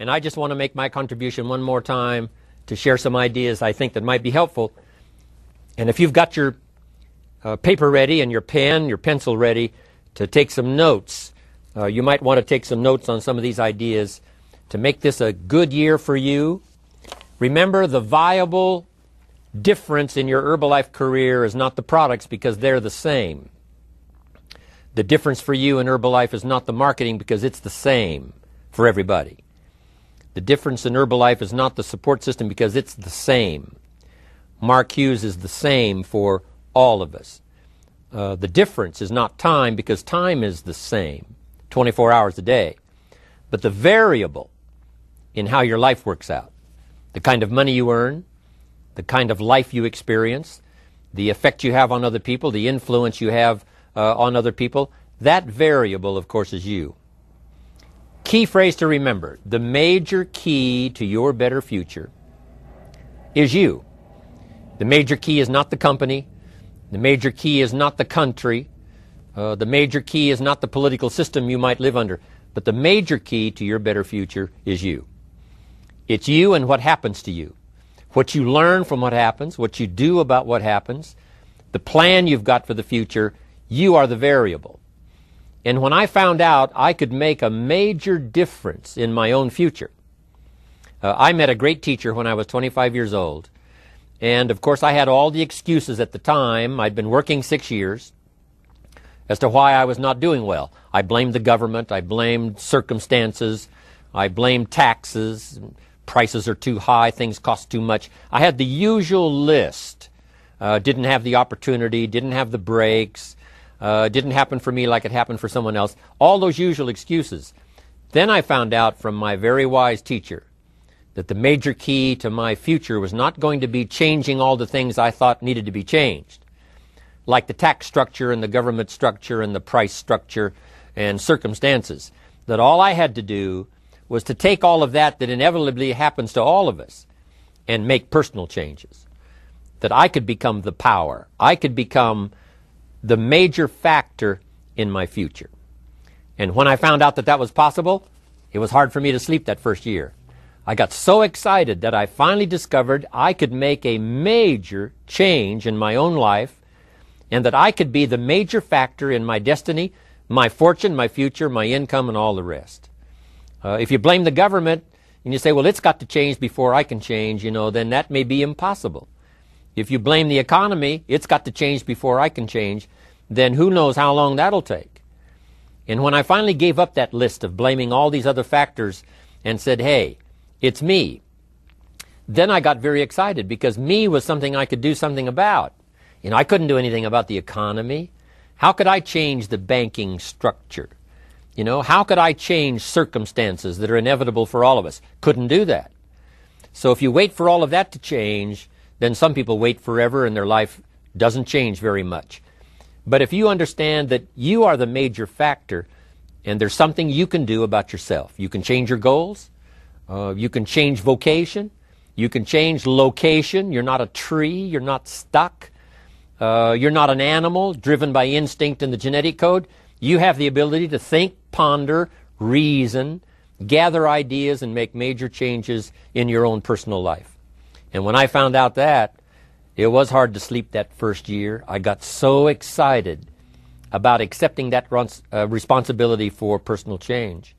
And I just want to make my contribution one more time to share some ideas I think that might be helpful. And if you've got your paper ready and your pen, your pencil ready to take some notes, you might want to take some notes on some of these ideas to make this a good year for you. Remember, the viable difference in your Herbalife career is not the products, because they're the same. The difference for you in Herbalife is not the marketing, because it's the same for everybody. The difference in Herbalife is not the support system, because it's the same. Mark Hughes is the same for all of us. The difference is not time, because time is the same, 24 hours a day. But the variable in how your life works out, the kind of money you earn, the kind of life you experience, the effect you have on other people, the influence you have on other people, that variable, of course, is you. Key phrase to remember: the major key to your better future is you. The major key is not the company. The major key is not the country. The major key is not the political system you might live under. But the major key to your better future is you. It's you and what happens to you. What you learn from what happens, what you do about what happens, the plan you've got for the future, you are the variable. And when I found out I could make a major difference in my own future, I met a great teacher when I was 25 years old. And of course I had all the excuses at the time. I'd been working 6 years as to why I was not doing well. I blamed the government, I blamed circumstances, I blamed taxes, prices are too high, things cost too much. I had the usual list. Didn't have the opportunity, didn't have the breaks, didn't happen for me like it happened for someone else. All those usual excuses. Then I found out from my very wise teacher that the major key to my future was not going to be changing all the things I thought needed to be changed, like the tax structure and the government structure and the price structure and circumstances. That all I had to do was to take all of that inevitably happens to all of us and make personal changes. That I could become the power. I could become the major factor in my future. And when I found out that that was possible, it was hard for me to sleep that first year. I got so excited that I finally discovered I could make a major change in my own life, and that I could be the major factor in my destiny, my fortune, my future, my income, and all the rest. If you blame the government and you say, well, it's got to change before I can change, then that may be impossible. If you blame the economy, it's got to change before I can change, then who knows how long that'll take. And when I finally gave up that list of blaming all these other factors and said, hey, it's me, then I got very excited, because me was something I could do something about. I couldn't do anything about the economy. How could I change the banking structure? How could I change circumstances that are inevitable for all of us? Couldn't do that. So if you wait for all of that to change, then some people wait forever and their life doesn't change very much. But if you understand that you are the major factor and there's something you can do about yourself, you can change your goals, you can change vocation, you can change location, you're not a tree, you're not stuck, you're not an animal driven by instinct in the genetic code. You have the ability to think, ponder, reason, gather ideas, and make major changes in your own personal life. And when I found out that, it was hard to sleep that first year. I got so excited about accepting that responsibility for personal change.